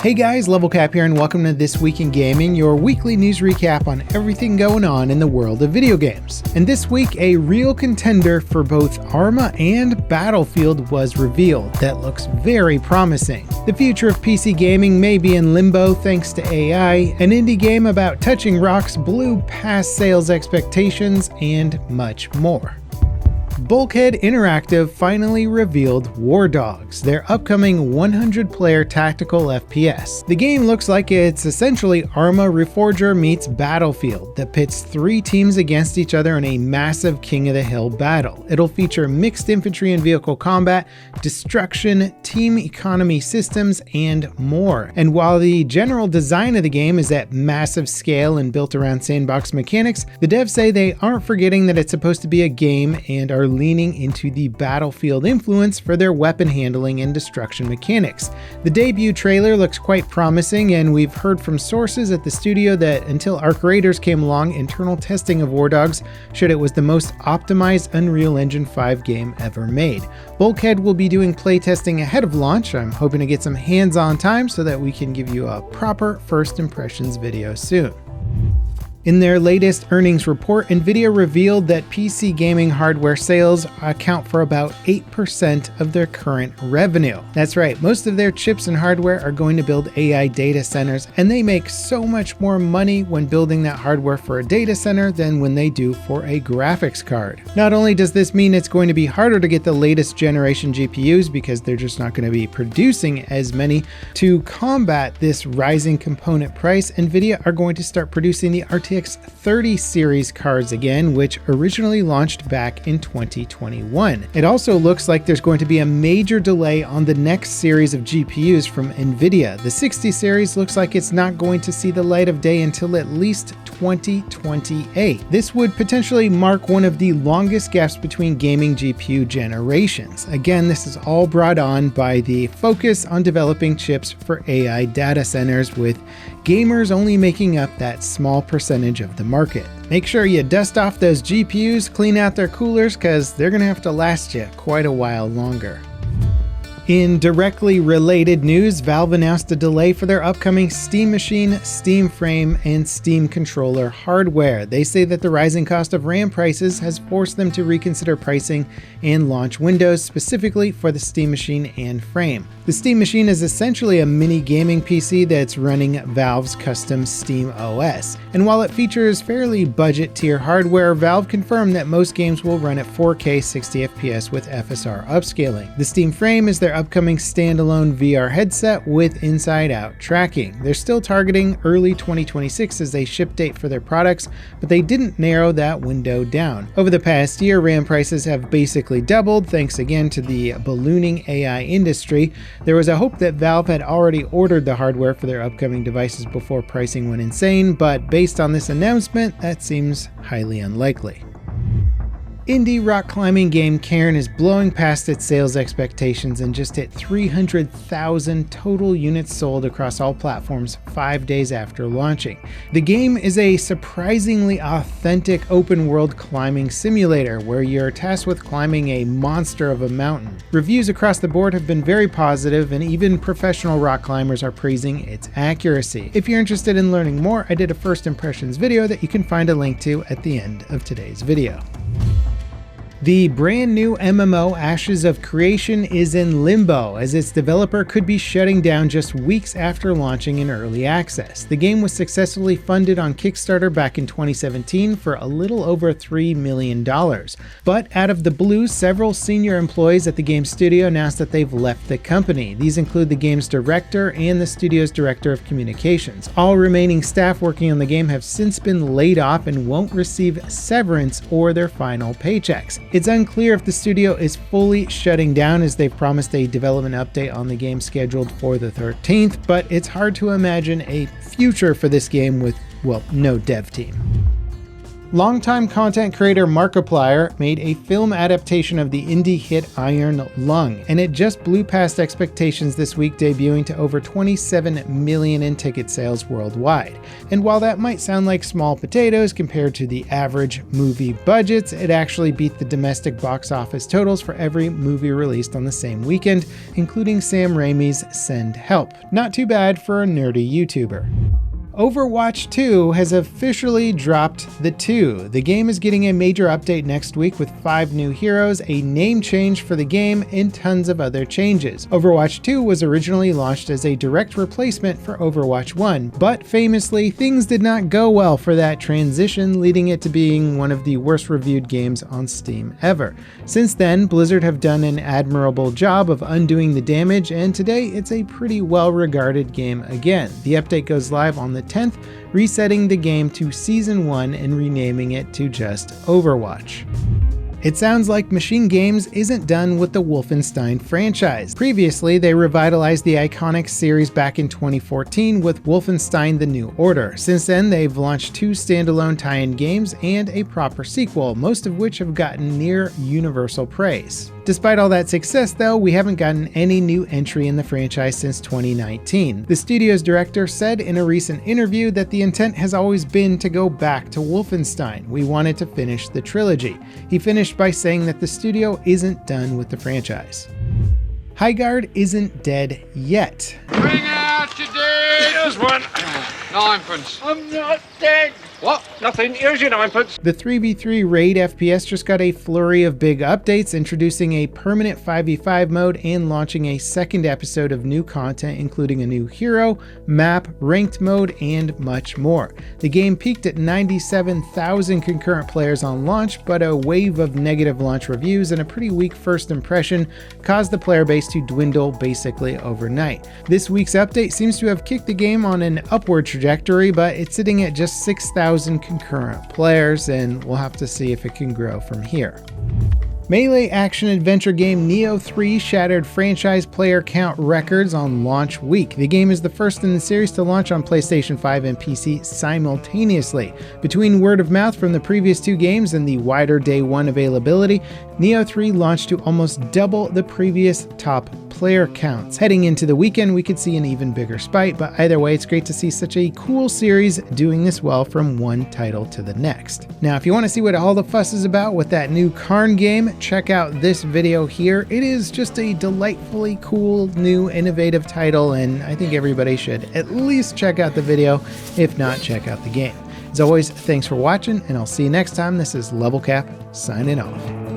Hey guys, Level Cap here and welcome to This Week in Gaming, your weekly news recap on everything going on in the world of video games. And this week, a real contender for both Arma and Battlefield was revealed that looks very promising. The future of PC gaming may be in limbo thanks to AI, an indie game about touching rocks blew past sales expectations, and much more. Bulkhead Interactive finally revealed Wardogs, their upcoming 100-player tactical FPS. The game looks like it's essentially Arma Reforger meets Battlefield that pits 3 teams against each other in a massive King of the Hill battle. It'll feature mixed infantry and vehicle combat, destruction, team economy systems, and more. And while the general design of the game is at massive scale and built around sandbox mechanics, the devs say they aren't forgetting that it's supposed to be a game and are leaning into the Battlefield influence for their weapon handling and destruction mechanics. The debut trailer looks quite promising, and we've heard from sources at the studio that until Arc Raiders came along, internal testing of Wardogs showed it was the most optimized Unreal Engine 5 game ever made. Bulkhead will be doing playtesting ahead of launch. I'm hoping to get some hands-on time so that we can give you a proper first impressions video soon. In their latest earnings report, Nvidia revealed that PC gaming hardware sales account for about 8% of their current revenue. That's right, most of their chips and hardware are going to build AI data centers, and they make so much more money when building that hardware for a data center than when they do for a graphics card. Not only does this mean it's going to be harder to get the latest generation GPUs because they're just not going to be producing as many, to combat this rising component price, Nvidia are going to start producing the RTX 30 series cards again, which originally launched back in 2021. It also looks like there's going to be a major delay on the next series of GPUs from Nvidia. The 60 series looks like it's not going to see the light of day until at least 2028. This would potentially mark one of the longest gaps between gaming GPU generations. Again, this is all brought on by the focus on developing chips for AI data centers, with gamers only making up that small percentage of the market. Make sure you dust off those GPUs, clean out their coolers, because they're going to have to last you quite a while longer. In directly related news, Valve announced a delay for their upcoming Steam Machine, Steam Frame, and Steam Controller hardware. They say that the rising cost of RAM prices has forced them to reconsider pricing and launch windows specifically for the Steam Machine and Frame. The Steam Machine is essentially a mini gaming PC that's running Valve's custom Steam OS. And while it features fairly budget tier hardware, Valve confirmed that most games will run at 4K 60 FPS with FSR upscaling. The Steam Frame is their upcoming standalone VR headset with inside-out tracking. They're still targeting early 2026 as a ship date for their products, but they didn't narrow that window down. Over the past year, RAM prices have basically doubled thanks again to the ballooning AI industry. There was a hope that Valve had already ordered the hardware for their upcoming devices before pricing went insane, but based on this announcement, that seems highly unlikely. Indie rock climbing game Cairn is blowing past its sales expectations and just hit 300,000 total units sold across all platforms 5 days after launching. The game is a surprisingly authentic open-world climbing simulator where you're tasked with climbing a monster of a mountain. Reviews across the board have been very positive, and even professional rock climbers are praising its accuracy. If you're interested in learning more, I did a first impressions video that you can find a link to at the end of today's video. The brand new MMO Ashes of Creation is in limbo, as its developer could be shutting down just weeks after launching in early access. The game was successfully funded on Kickstarter back in 2017 for a little over $3 million. But out of the blue, several senior employees at the game studio announced that they've left the company. These include the game's director and the studio's director of communications. All remaining staff working on the game have since been laid off and won't receive severance or their final paychecks. It's unclear if the studio is fully shutting down, as they've promised a development update on the game scheduled for the 13th, but it's hard to imagine a future for this game with, well, no dev team. Longtime content creator Markiplier made a film adaptation of the indie hit Iron Lung, and it just blew past expectations this week, debuting to over 27 million in ticket sales worldwide. And while that might sound like small potatoes compared to the average movie budgets, it actually beat the domestic box office totals for every movie released on the same weekend, including Sam Raimi's Send Help. Not too bad for a nerdy YouTuber. Overwatch 2 has officially dropped the 2. The game is getting a major update next week with 5 new heroes, a name change for the game, and tons of other changes. Overwatch 2 was originally launched as a direct replacement for Overwatch 1, but famously, things did not go well for that transition, leading it to being one of the worst reviewed games on Steam ever. Since then, Blizzard have done an admirable job of undoing the damage, and today it's a pretty well-regarded game again. The update goes live on the 10th, resetting the game to Season 1 and renaming it to just Overwatch. It sounds like Machine Games isn't done with the Wolfenstein franchise. Previously, they revitalized the iconic series back in 2014 with Wolfenstein: The New Order. Since then, they've launched 2 standalone tie-in games and a proper sequel, most of which have gotten near universal praise. Despite all that success, though, we haven't gotten any new entry in the franchise since 2019. The studio's director said in a recent interview that the intent has always been to go back to Wolfenstein. We wanted to finish the trilogy. He finished by saying that the studio isn't done with the franchise. Highguard isn't dead yet. Bring out your dead! Here's one. Ninepence. I'm not dead. What? Nothing. Here's your ninepence. The 3v3 raid FPS just got a flurry of big updates, introducing a permanent 5v5 mode and launching a second episode of new content, including a new hero, map, ranked mode, and much more. The game peaked at 97,000 concurrent players on launch, but a wave of negative launch reviews and a pretty weak first impression caused the player base to dwindle basically overnight. This week's update seems to have kicked the game on an upward trajectory, but it's sitting at just 6,000 concurrent players, and we'll have to see if it can grow from here. Melee action-adventure game Nioh 3 shattered franchise player count records on launch week. The game is the first in the series to launch on PlayStation 5 and PC simultaneously. Between word of mouth from the previous 2 games and the wider Day 1 availability, Nioh 3 launched to almost double the previous top player counts. Heading into the weekend, we could see an even bigger spike, but either way, it's great to see such a cool series doing this well from one title to the next. Now, if you want to see what all the fuss is about with that new Cairn game, check out this video here. It is just a delightfully cool, new, innovative title, and I think everybody should at least check out the video, if not check out the game. As always, thanks for watching, and I'll see you next time. This is Level Cap, signing off.